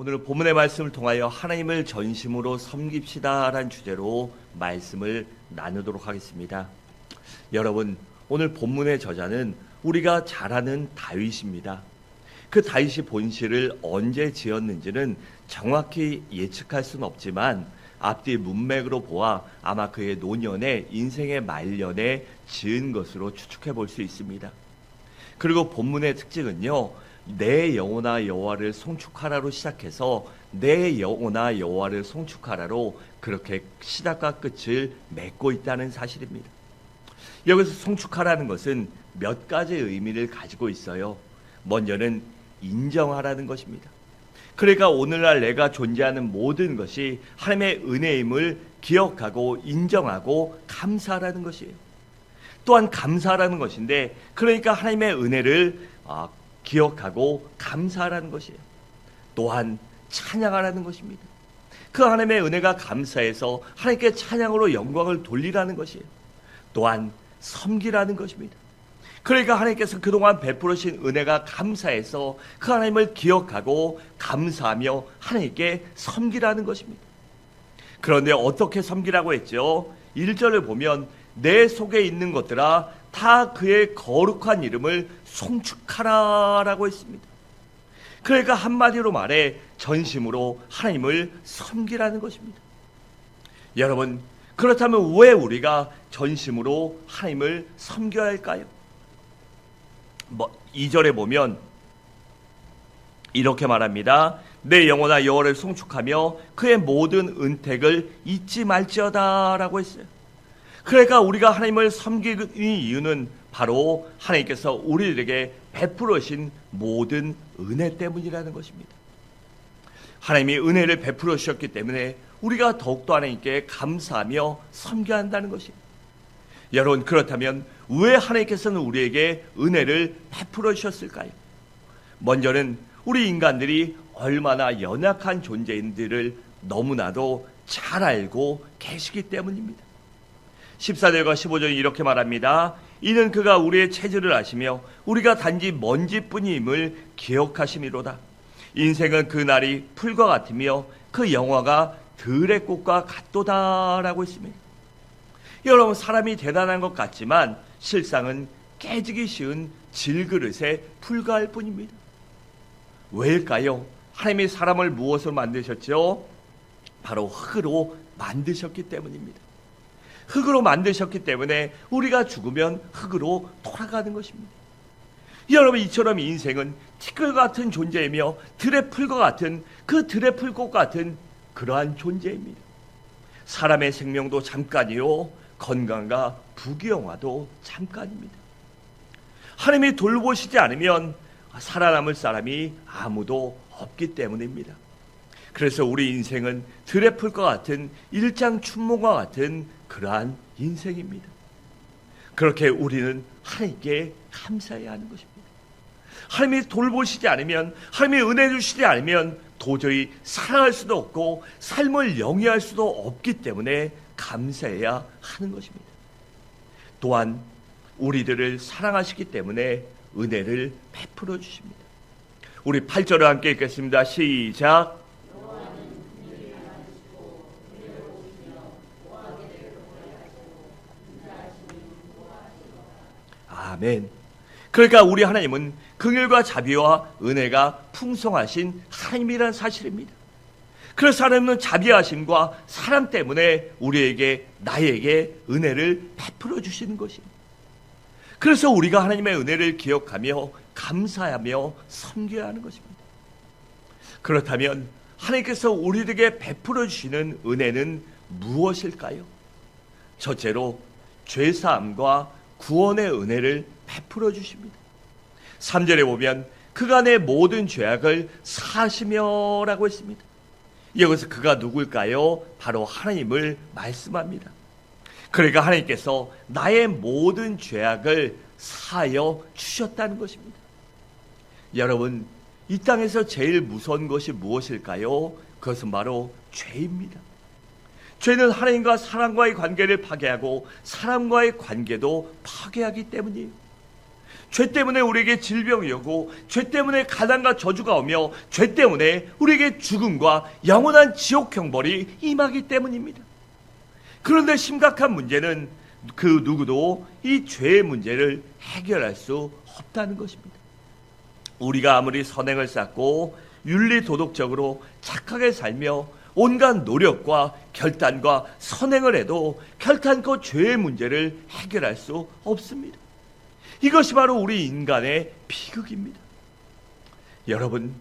오늘 본문의 말씀을 통하여 하나님을 전심으로 섬깁시다라는 주제로 말씀을 나누도록 하겠습니다. 여러분, 오늘 본문의 저자는 우리가 잘 아는 다윗입니다. 그 다윗이 본시를 언제 지었는지는 정확히 예측할 수는 없지만 앞뒤 문맥으로 보아 아마 그의 노년에 인생의 말년에 지은 것으로 추측해 볼 수 있습니다. 그리고 본문의 특징은요, 내 영혼아 여호와를 송축하라로 시작해서 내 영혼아 여호와를 송축하라로 그렇게 시작과 끝을 맺고 있다는 사실입니다. 여기서 송축하라는 것은 몇 가지의 의미를 가지고 있어요. 먼저는 인정하라는 것입니다. 그러니까 오늘날 내가 존재하는 모든 것이 하나님의 은혜임을 기억하고 인정하고 감사하라는 것이에요. 또한 감사하라는 것인데, 그러니까 하나님의 은혜를 기억하고 감사하라는 것이에요. 또한 찬양하라는 것입니다. 그 하나님의 은혜가 감사해서 하나님께 찬양으로 영광을 돌리라는 것이에요. 또한 섬기라는 것입니다. 그러니까 하나님께서 그동안 베풀으신 은혜가 감사해서 그 하나님을 기억하고 감사하며 하나님께 섬기라는 것입니다. 그런데 어떻게 섬기라고 했죠? 1절을 보면 내 속에 있는 것들아 다 그의 거룩한 이름을 송축하라라고 했습니다. 그러니까 한마디로 말해 전심으로 하나님을 섬기라는 것입니다. 여러분, 그렇다면 왜 우리가 전심으로 하나님을 섬겨야 할까요? 2절에 보면 이렇게 말합니다. 내 영혼아 여호와를 송축하며 그의 모든 은택을 잊지 말지어다 라고 했어요. 그러니까 우리가 하나님을 섬기는 이유는 바로 하나님께서 우리들에게 베풀으신 모든 은혜 때문이라는 것입니다. 하나님이 은혜를 베풀어 주셨기 때문에 우리가 더욱더 하나님께 감사하며 섬겨야 한다는 것입니다. 여러분, 그렇다면 왜 하나님께서는 우리에게 은혜를 베풀어 주셨을까요? 먼저는 우리 인간들이 얼마나 연약한 존재인지를 너무나도 잘 알고 계시기 때문입니다. 14절과 15절이 이렇게 말합니다. 이는 그가 우리의 체질을 아시며 우리가 단지 먼지뿐임을 기억하심이로다. 인생은 그 날이 풀과 같으며 그 영화가 들의 꽃과 같도다 라고 했습니다. 여러분, 사람이 대단한 것 같지만 실상은 깨지기 쉬운 질그릇의 풀과일 뿐입니다. 왜일까요? 하나님이 사람을 무엇으로 만드셨죠? 바로 흙으로 만드셨기 때문입니다. 흙으로 만드셨기 때문에 우리가 죽으면 흙으로 돌아가는 것입니다. 여러분, 이처럼 인생은 티끌 같은 존재이며 들의 풀과 같은 그 들의 풀꽃 같은 그러한 존재입니다. 사람의 생명도 잠깐이요, 건강과 부귀영화도 잠깐입니다. 하나님이 돌보시지 않으면 살아남을 사람이 아무도 없기 때문입니다. 그래서 우리 인생은 들의 풀과 같은 일장춘몽과 같은 그러한 인생입니다. 그렇게 우리는 하나님께 감사해야 하는 것입니다. 하나님이 돌보시지 않으면, 하나님이 은혜 주시지 않으면 도저히 살아갈 수도 없고 삶을 영위할 수도 없기 때문에 감사해야 하는 것입니다. 또한 우리들을 사랑하시기 때문에 은혜를 베풀어 주십니다. 우리 8절을 함께 읽겠습니다. 시작. 아멘. 그러니까 우리 하나님은 긍휼과 자비와 은혜가 풍성하신 하나님이라는 사실입니다. 그래서 하나님은 자비하심과 사랑 때문에 우리에게, 나에게 은혜를 베풀어 주시는 것입니다. 그래서 우리가 하나님의 은혜를 기억하며 감사하며 섬겨야 하는 것입니다. 그렇다면 하나님께서 우리에게 베풀어 주시는 은혜는 무엇일까요? 첫째로 죄사함과 구원의 은혜를 베풀어 주십니다. 3절에 보면 그가 내 모든 죄악을 사하시며 라고 했습니다. 여기서 그가 누굴까요? 바로 하나님을 말씀합니다. 그러니까 하나님께서 나의 모든 죄악을 사하여 주셨다는 것입니다. 여러분, 이 땅에서 제일 무서운 것이 무엇일까요? 그것은 바로 죄입니다. 죄는 하나님과 사람과의 관계를 파괴하고 사람과의 관계도 파괴하기 때문이에요. 죄 때문에 우리에게 질병이 오고, 죄 때문에 가난과 저주가 오며, 죄 때문에 우리에게 죽음과 영원한 지옥 형벌이 임하기 때문입니다. 그런데 심각한 문제는 그 누구도 이 죄의 문제를 해결할 수 없다는 것입니다. 우리가 아무리 선행을 쌓고 윤리 도덕적으로 착하게 살며 온갖 노력과 결단과 선행을 해도 결단코 죄의 문제를 해결할 수 없습니다. 이것이 바로 우리 인간의 비극입니다. 여러분,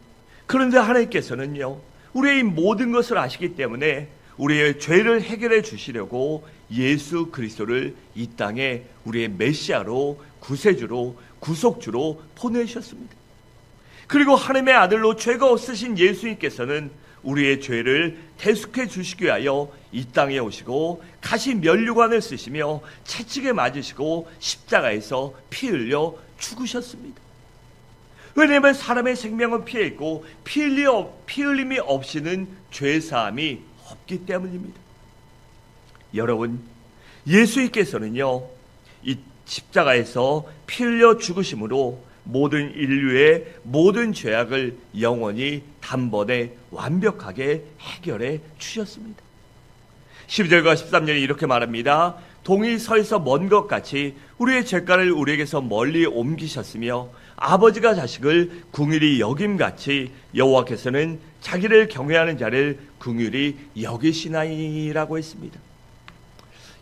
그런데 하나님께서는요, 우리의 모든 것을 아시기 때문에 우리의 죄를 해결해 주시려고 예수 그리스도를 이 땅에 우리의 메시아로, 구세주로, 구속주로 보내셨습니다. 그리고 하나님의 아들로 죄가 없으신 예수님께서는 우리의 죄를 대속해 주시기 위하여 이 땅에 오시고 가시 면류관을 쓰시며 채찍에 맞으시고 십자가에서 피 흘려 죽으셨습니다. 왜냐하면 사람의 생명은 피해 있고 피 흘림이 없이는 죄사함이 없기 때문입니다. 여러분, 예수님께서는요, 이 십자가에서 피 흘려 죽으심으로 모든 인류의 모든 죄악을 영원히 단번에 완벽하게 해결해 주셨습니다. 12절과 13절이 이렇게 말합니다. 동이 서에서 먼 것 같이 우리의 죄가를 우리에게서 멀리 옮기셨으며 아버지가 자식을 궁휼히 여김같이 여호와께서는 자기를 경외하는 자를 궁휼히 여기시나이라고 했습니다.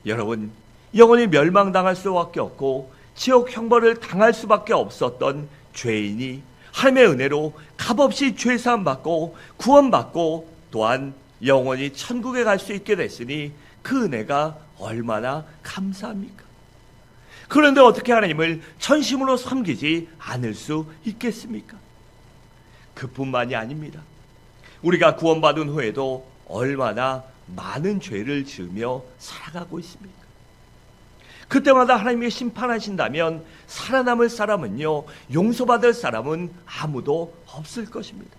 여러분, 영원히 멸망당할 수밖에 없고 지옥 형벌을 당할 수밖에 없었던 죄인이 하나님의 은혜로 값없이 죄사함 받고 구원받고 또한 영원히 천국에 갈 수 있게 됐으니 그 은혜가 얼마나 감사합니까? 그런데 어떻게 하나님을 전심으로 섬기지 않을 수 있겠습니까? 그뿐만이 아닙니다. 우리가 구원받은 후에도 얼마나 많은 죄를 지으며 살아가고 있습니까? 그때마다 하나님이 심판하신다면 살아남을 사람은요, 용서받을 사람은 아무도 없을 것입니다.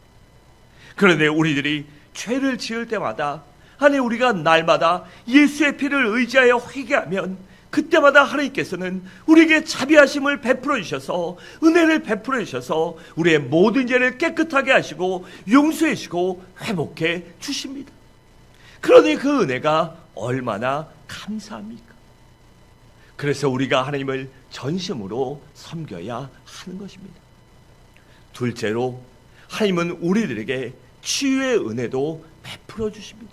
그런데 우리들이 죄를 지을 때마다, 아니 우리가 날마다 예수의 피를 의지하여 회개하면 그때마다 하나님께서는 우리에게 자비하심을 베풀어 주셔서, 은혜를 베풀어 주셔서 우리의 모든 죄를 깨끗하게 하시고 용서해 주시고 회복해 주십니다. 그러니 그 은혜가 얼마나 감사합니까? 그래서 우리가 하나님을 전심으로 섬겨야 하는 것입니다. 둘째로, 하나님은 우리들에게 치유의 은혜도 베풀어 주십니다.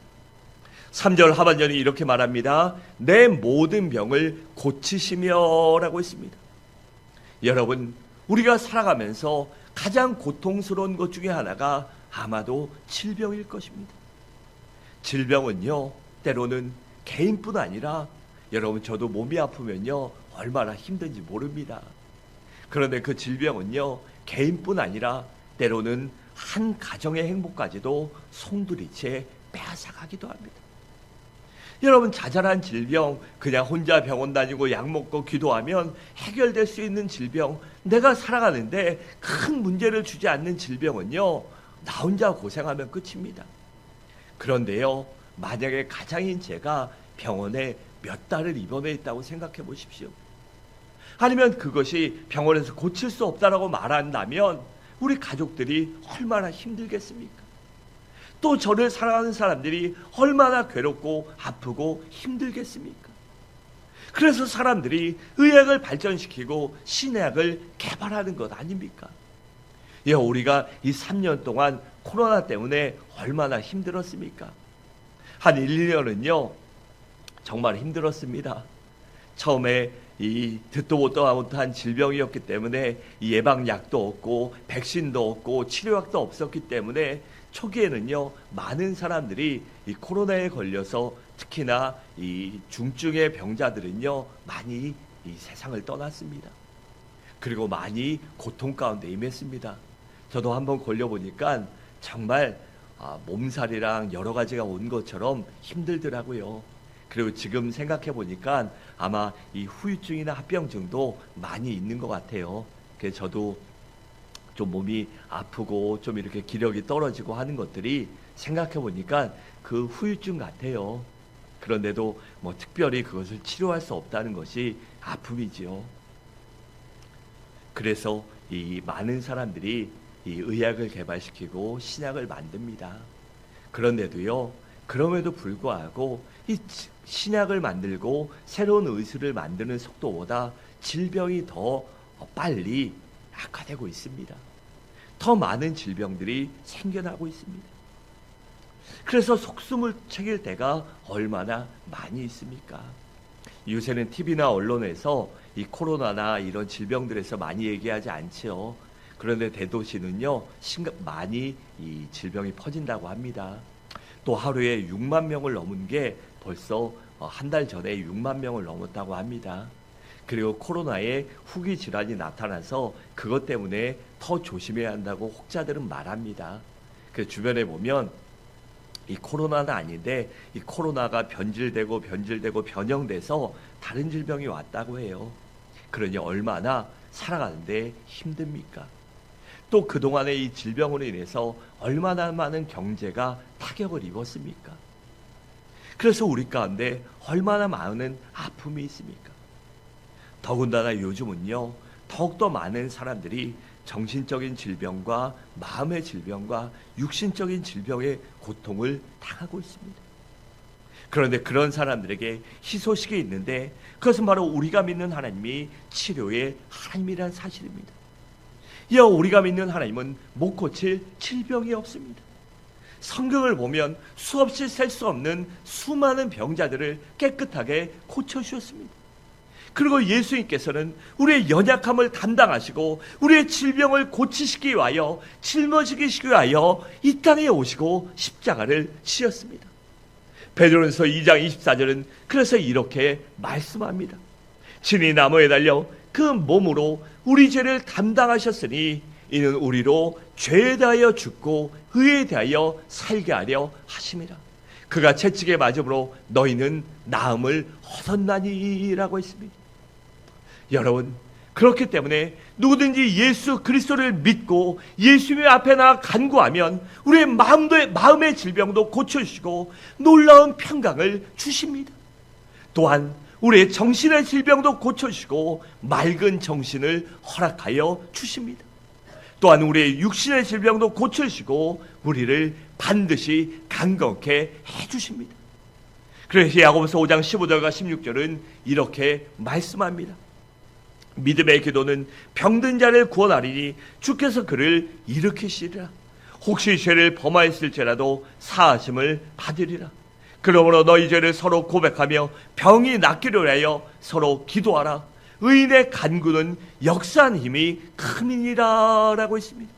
3절 하반절이 이렇게 말합니다. 내 모든 병을 고치시며 라고 했습니다. 여러분, 우리가 살아가면서 가장 고통스러운 것 중에 하나가 아마도 질병일 것입니다. 질병은요, 때로는 개인뿐 아니라 여러분, 저도 몸이 아프면요 얼마나 힘든지 모릅니다. 그런데 그 질병은요 개인뿐 아니라 때로는 한 가정의 행복까지도 송두리째 빼앗아가기도 합니다. 여러분, 자잘한 질병, 그냥 혼자 병원 다니고 약 먹고 기도하면 해결될 수 있는 질병, 내가 살아가는데 큰 문제를 주지 않는 질병은요 나 혼자 고생하면 끝입니다. 그런데요, 만약에 가장인 제가 병원에 몇 달을 입원해 있다고 생각해 보십시오. 아니면 그것이 병원에서 고칠 수 없다라고 말한다면 우리 가족들이 얼마나 힘들겠습니까? 또 저를 사랑하는 사람들이 얼마나 괴롭고 아프고 힘들겠습니까? 그래서 사람들이 의학을 발전시키고 신의학을 개발하는 것 아닙니까? 우리가 이 3년 동안 코로나 때문에 얼마나 힘들었습니까? 한 1, 2년은요 정말 힘들었습니다. 처음에 이 듣도 보도 못한 질병이었기 때문에 예방약도 없고 백신도 없고 치료약도 없었기 때문에 초기에는요 많은 사람들이 이 코로나에 걸려서 특히나 이 중증의 병자들은요 많이 이 세상을 떠났습니다. 그리고 많이 고통 가운데 임했습니다. 저도 한번 걸려보니까 정말 몸살이랑 여러 가지가 온 것처럼 힘들더라고요. 그리고 지금 생각해 보니까 아마 이 후유증이나 합병증도 많이 있는 것 같아요. 그래서 저도 좀 몸이 아프고 좀 이렇게 기력이 떨어지고 하는 것들이 생각해 보니까 그 후유증 같아요. 그런데도 뭐 특별히 그것을 치료할 수 없다는 것이 아픔이지요. 그래서 이 많은 사람들이 이 의학을 개발시키고 신약을 만듭니다. 그런데도요, 그럼에도 불구하고 이 신약을 만들고 새로운 의술을 만드는 속도보다 질병이 더 빨리 악화되고 있습니다. 더 많은 질병들이 생겨나고 있습니다. 그래서 속숨을 새길 때가 얼마나 많이 있습니까? 요새는 TV나 언론에서 이 코로나나 이런 질병들에서 많이 얘기하지 않지요. 그런데 대도시는요, 많이 이 질병이 퍼진다고 합니다. 또 하루에 6만 명을 넘은 게 벌써 한 달 전에 6만 명을 넘었다고 합니다. 그리고 코로나에 후기 질환이 나타나서 그것 때문에 더 조심해야 한다고 혹자들은 말합니다. 그 주변에 보면 이 코로나는 아닌데 이 코로나가 변질되고 변형돼서 다른 질병이 왔다고 해요. 그러니 얼마나 살아가는데 힘듭니까? 또 그동안의 이 질병으로 인해서 얼마나 많은 경제가 타격을 입었습니까? 그래서 우리 가운데 얼마나 많은 아픔이 있습니까? 더군다나 요즘은요, 더욱더 많은 사람들이 정신적인 질병과 마음의 질병과 육신적인 질병의 고통을 당하고 있습니다. 그런데 그런 사람들에게 희소식이 있는데 그것은 바로 우리가 믿는 하나님이 치료의 하나님이라는 사실입니다. 이어 우리가 믿는 하나님은 못 고칠 질병이 없습니다. 성경을 보면 수없이 셀 수 없는 수많은 병자들을 깨끗하게 고쳐주셨습니다. 그리고 예수님께서는 우리의 연약함을 담당하시고 우리의 질병을 고치시기 위하여 짊어지시기 위하여 이 땅에 오시고 십자가를 지었습니다. 베드로전서 2장 24절은 그래서 이렇게 말씀합니다. 친히 나무에 달려 그 몸으로 우리 죄를 담당하셨으니 이는 우리로 죄에 대하여 죽고 의에 대하여 살게 하려 하심이라. 그가 채찍에 맞음으로 너희는 나음을 얻었나니라고 했습니다. 여러분, 그렇기 때문에 누구든지 예수 그리스도를 믿고 예수님 앞에 나아 간구하면 우리의 마음의 질병도 고쳐주시고 놀라운 평강을 주십니다. 또한 우리의 정신의 질병도 고쳐주시고 맑은 정신을 허락하여 주십니다. 또한 우리의 육신의 질병도 고쳐주시고 우리를 반드시 강건케 해주십니다. 그래서 야고보서 5장 15절과 16절은 이렇게 말씀합니다. 믿음의 기도는 병든 자를 구원하리니 주께서 그를 일으키시리라. 혹시 죄를 범하였을지라도 사하심을 받으리라. 그러므로 너희 죄를 서로 고백하며 병이 낫기를 위하여 서로 기도하라. 의인의 간구는 역사한 힘이 큼이니라 라고 했습니다.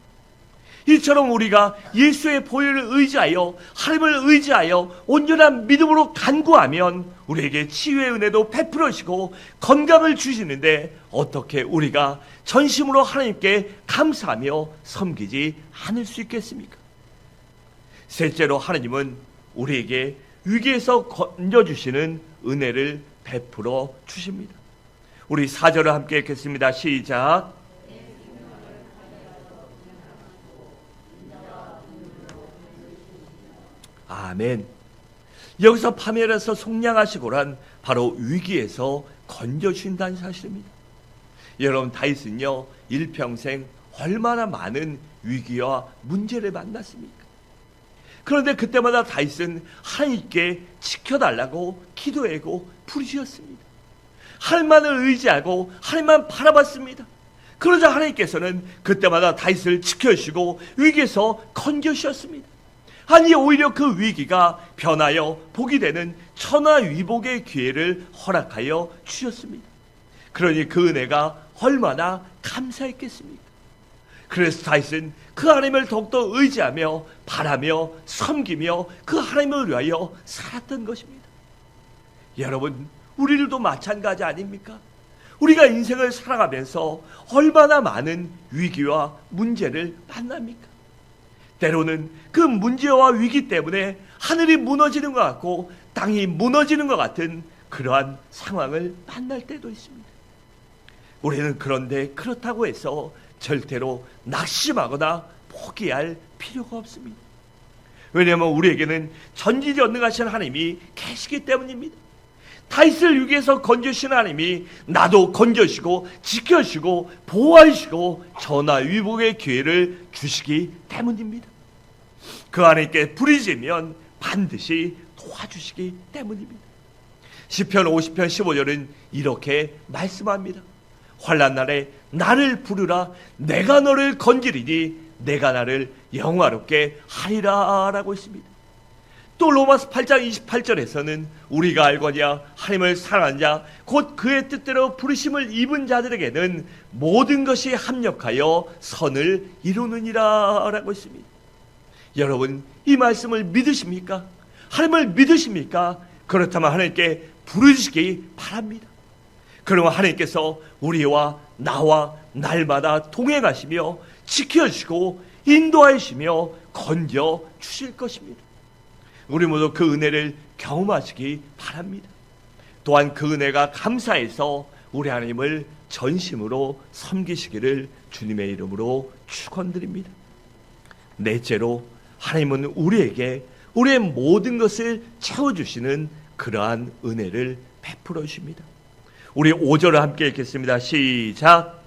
이처럼 우리가 예수의 보혈을 의지하여 하나님을 의지하여 온전한 믿음으로 간구하면 우리에게 치유의 은혜도 베풀으시고 건강을 주시는데 어떻게 우리가 전심으로 하나님께 감사하며 섬기지 않을 수 있겠습니까? 셋째로 하나님은 우리에게 위기에서 건져주시는 은혜를 베풀어 주십니다. 우리 4절을 함께 읽겠습니다. 시작. 아멘. 여기서 파멸해서 속량하시고란 바로 위기에서 건져주신다는 사실입니다. 여러분, 다윗은요 일평생 얼마나 많은 위기와 문제를 만났습니까? 그런데 그때마다 다윗은 하나님께 지켜달라고 기도하고 부르짖었습니다. 하나님만을 의지하고 하나님만 바라봤습니다. 그러자 하나님께서는 그때마다 다윗을 지켜주시고 위기에서 건져주셨습니다. 아니, 오히려 그 위기가 변하여 복이 되는 천하위복의 기회를 허락하여 주셨습니다. 그러니 그 은혜가 얼마나 감사했겠습니까? 그래서 다윗은 그 하나님을 더욱더 의지하며 바라며 섬기며 그 하나님을 위하여 살았던 것입니다. 여러분, 우리들도 마찬가지 아닙니까? 우리가 인생을 살아가면서 얼마나 많은 위기와 문제를 만납니까? 때로는 그 문제와 위기 때문에 하늘이 무너지는 것 같고 땅이 무너지는 것 같은 그러한 상황을 만날 때도 있습니다. 우리는 그런데 그렇다고 해서 절대로 낙심하거나 포기할 필요가 없습니다. 왜냐하면 우리에게는 전지전능하신 하나님이 계시기 때문입니다. 다윗을 위기에서 건져주신 하나님이 나도 건져주시고 지켜주시고 보호하시고 전화 위복의 기회를 주시기 때문입니다. 그 하나님께 부르짖으면 반드시 도와주시기 때문입니다. 시편 50편 15절은 이렇게 말씀합니다. 환난 날에 나를 부르라. 내가 너를 건지리니 내가 나를 영화롭게 하리라 라고 했습니다. 또 로마서 8장 28절에서는 우리가 알거니와 하나님을 사랑하는 자 곧 그의 뜻대로 부르심을 입은 자들에게는 모든 것이 합력하여 선을 이루느니라 라고 했습니다. 여러분, 이 말씀을 믿으십니까? 하나님을 믿으십니까? 그렇다면 하나님께 부르시기 바랍니다. 그러면 하나님께서 우리와 나와 날마다 동행하시며 지켜주시고 인도하시며 건져 주실 것입니다. 우리 모두 그 은혜를 경험하시기 바랍니다. 또한 그 은혜가 감사해서 우리 하나님을 전심으로 섬기시기를 주님의 이름으로 축원드립니다. 넷째로, 하나님은 우리에게 우리의 모든 것을 채워주시는 그러한 은혜를 베풀어 주십니다. 우리 5절을 함께 읽겠습니다. 시작.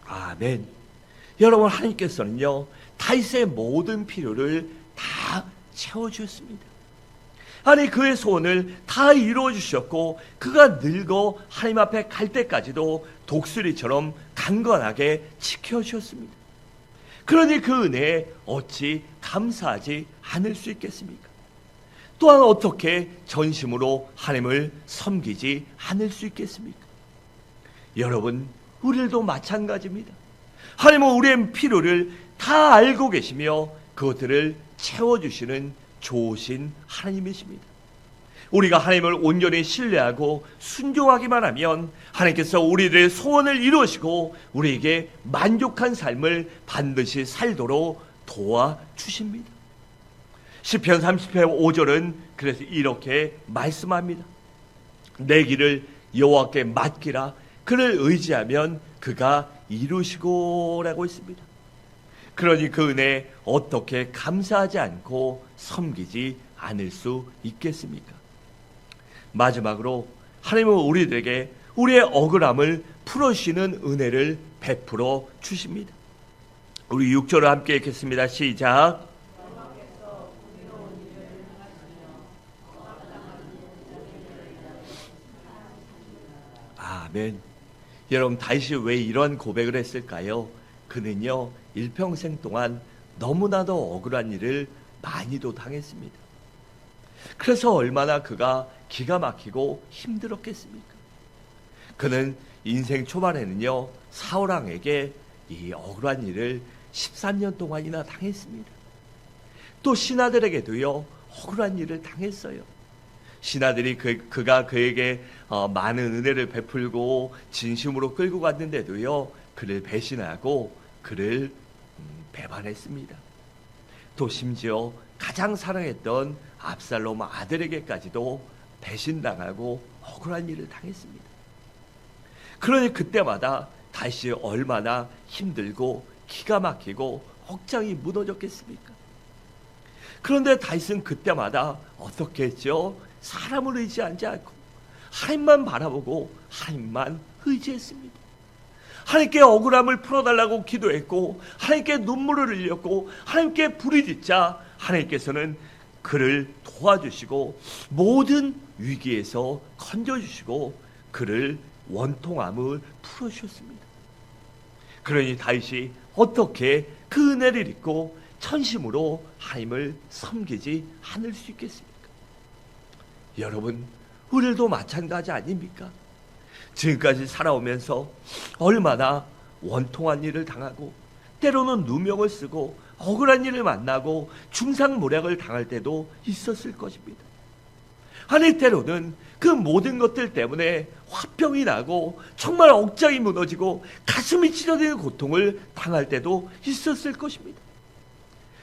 아멘. 여러분, 하나님께서는요 다윗의 모든 필요를 다 채워주셨습니다. 아니, 그의 소원을 다 이루어주셨고 그가 늙어 하나님 앞에 갈 때까지도 독수리처럼 강건하게 지켜주셨습니다. 그러니 그 은혜에 어찌 감사하지 않을 수 있겠습니까? 또한 어떻게 전심으로 하나님을 섬기지 않을 수 있겠습니까? 여러분, 우리들도 마찬가지입니다. 하나님은 우리의 필요를 다 알고 계시며 그것들을 채워주시는 좋으신 하나님이십니다. 우리가 하나님을 온전히 신뢰하고 순종하기만 하면 하나님께서 우리들의 소원을 이루시고 우리에게 만족한 삶을 반드시 살도록 도와주십니다. 시편 30편 5절은 그래서 이렇게 말씀합니다. 내 길을 여호와께 맡기라. 그를 의지하면 그가 이루시고 라고 했습니다. 그러니 그 은혜에 어떻게 감사하지 않고 섬기지 않을 수 있겠습니까? 마지막으로 하나님은 우리들에게 우리의 억울함을 풀어주시는 은혜를 베풀어 주십니다. 우리 6절을 함께 읽겠습니다. 시작. 아멘. 여러분, 다윗이 왜 이런 고백을 했을까요? 그는요 일평생 동안 너무나도 억울한 일을 많이도 당했습니다. 그래서 얼마나 그가 기가 막히고 힘들었겠습니까? 그는 인생 초반에는요 사울왕에게 이 억울한 일을 13년 동안이나 당했습니다. 또 신하들에게도요 억울한 일을 당했어요. 신하들이 그가 그에게 많은 은혜를 베풀고 진심으로 끌고 갔는데도요 그를 배신하고 그를 배반했습니다. 또 심지어 가장 사랑했던 압살롬 아들에게까지도 배신당하고 억울한 일을 당했습니다. 그러니 그때마다 다시 얼마나 힘들고 기가 막히고 억장이 무너졌겠습니까? 그런데 다윗은 그때마다 어떻게 했죠? 사람을 의지하지 않고 하나님만 바라보고 하나님만 의지했습니다. 하나님께 억울함을 풀어달라고 기도했고 하나님께 눈물을 흘렸고 하나님께 부르짖자 하나님께서는 그를 도와주시고 모든 위기에서 건져주시고 그를 원통함을 풀어주셨습니다. 그러니 다윗이 어떻게 그 은혜를 잊고 천심으로 하나님을 섬기지 않을 수 있겠습니까? 여러분, 우리도 마찬가지 아닙니까? 지금까지 살아오면서 얼마나 원통한 일을 당하고 때로는 누명을 쓰고 억울한 일을 만나고 중상모략을 당할 때도 있었을 것입니다. 아니, 때로는 그 모든 것들 때문에 화병이 나고 정말 억장이 무너지고 가슴이 찢어지는 고통을 당할 때도 있었을 것입니다.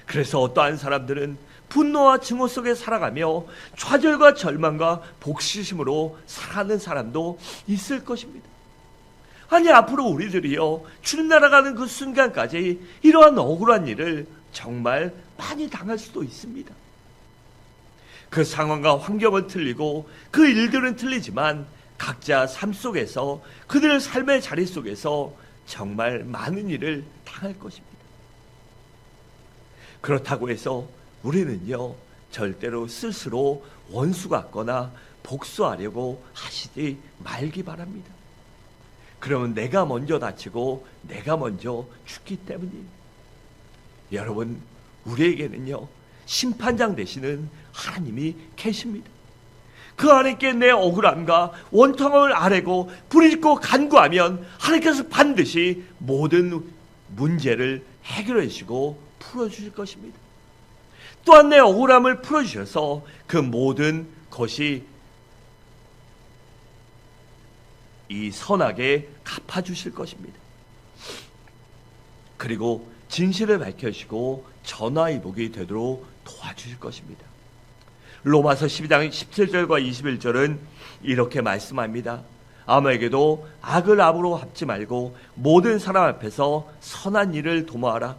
그래서 어떠한 사람들은 분노와 증오 속에 살아가며 좌절과 절망과 복수심으로 살아가는 사람도 있을 것입니다. 아니, 앞으로 우리들이요 주님 나라 가는 그 순간까지 이러한 억울한 일을 정말 많이 당할 수도 있습니다. 그 상황과 환경은 틀리고 그 일들은 틀리지만 각자 삶 속에서 그들의 삶의 자리 속에서 정말 많은 일을 당할 것입니다. 그렇다고 해서 우리는요 절대로 스스로 원수 같거나 복수하려고 하시지 말기 바랍니다. 그러면 내가 먼저 다치고 내가 먼저 죽기 때문이에요. 여러분, 우리에게는요 심판장 되시는 하나님이 계십니다. 그 하나님께 내 억울함과 원통함을 아뢰고 부르짖고 간구하면 하나님께서 반드시 모든 문제를 해결해 주시고 풀어주실 것입니다. 또한 내 억울함을 풀어주셔서 그 모든 것이 이 선하게 갚아주실 것입니다. 그리고 진실을 밝혀주시고 전화위복이 되도록 도와주실 것입니다. 로마서 12장 17절과 21절은 이렇게 말씀합니다. 아무에게도 악을 악으로 갚지 말고 모든 사람 앞에서 선한 일을 도모하라.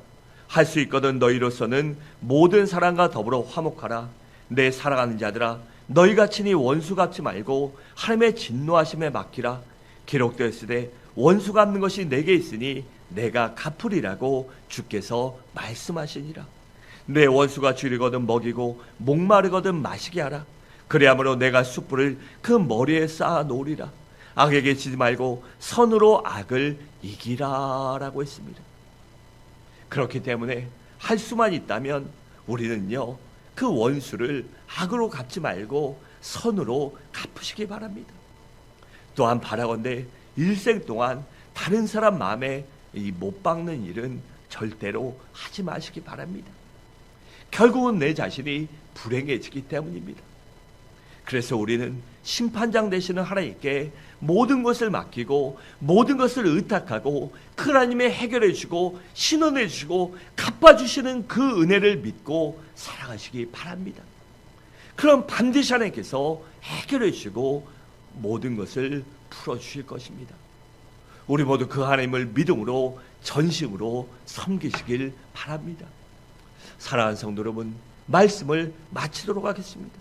할 수 있거든 너희로서는 모든 사람과 더불어 화목하라. 내 사랑하는 자들아, 너희가 친히 원수 갚지 말고 하나님의 진노하심에 맡기라. 기록되었으되 원수 갚는 것이 내게 있으니 내가 갚으리라고 주께서 말씀하시니라. 내 원수가 줄이거든 먹이고 목마르거든 마시게 하라. 그리함으로 내가 숯불을 그 머리에 쌓아 놓으리라. 악에게 지지 말고 선으로 악을 이기라 라고 했습니다. 그렇기 때문에 할 수만 있다면 우리는요 그 원수를 악으로 갚지 말고 선으로 갚으시기 바랍니다. 또한 바라건대 일생 동안 다른 사람 마음에 못 박는 일은 절대로 하지 마시기 바랍니다. 결국은 내 자신이 불행해지기 때문입니다. 그래서 우리는 심판장 되시는 하나님께 모든 것을 맡기고 모든 것을 의탁하고 그 하나님의 해결해 주시고 신원해 주시고 갚아주시는 그 은혜를 믿고 살아가시기 바랍니다. 그럼 반드시 하나님께서 해결해 주시고 모든 것을 풀어주실 것입니다. 우리 모두 그 하나님을 믿음으로 전심으로 섬기시길 바랍니다. 사랑하는 성도 여러분, 말씀을 마치도록 하겠습니다.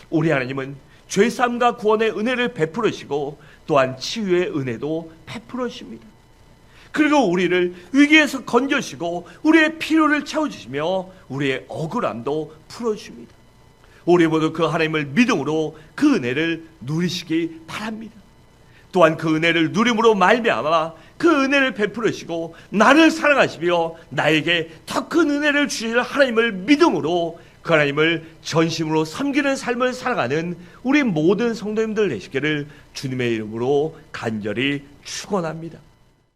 우리 하나님은 죄사함과 구원의 은혜를 베풀으시고 또한 치유의 은혜도 베풀으십니다. 그리고 우리를 위기에서 건져주시고 우리의 필요를 채워주시며 우리의 억울함도 풀어주십니다. 우리 모두 그 하나님을 믿음으로 그 은혜를 누리시기 바랍니다. 또한 그 은혜를 누림으로 말미암아 그 은혜를 베풀으시고 나를 사랑하시며 나에게 더 큰 은혜를 주실 하나님을 믿음으로 그 하나님을 전심으로 섬기는 삶을 살아가는 우리 모든 성도님들 되시기를 주님의 이름으로 간절히 축원합니다.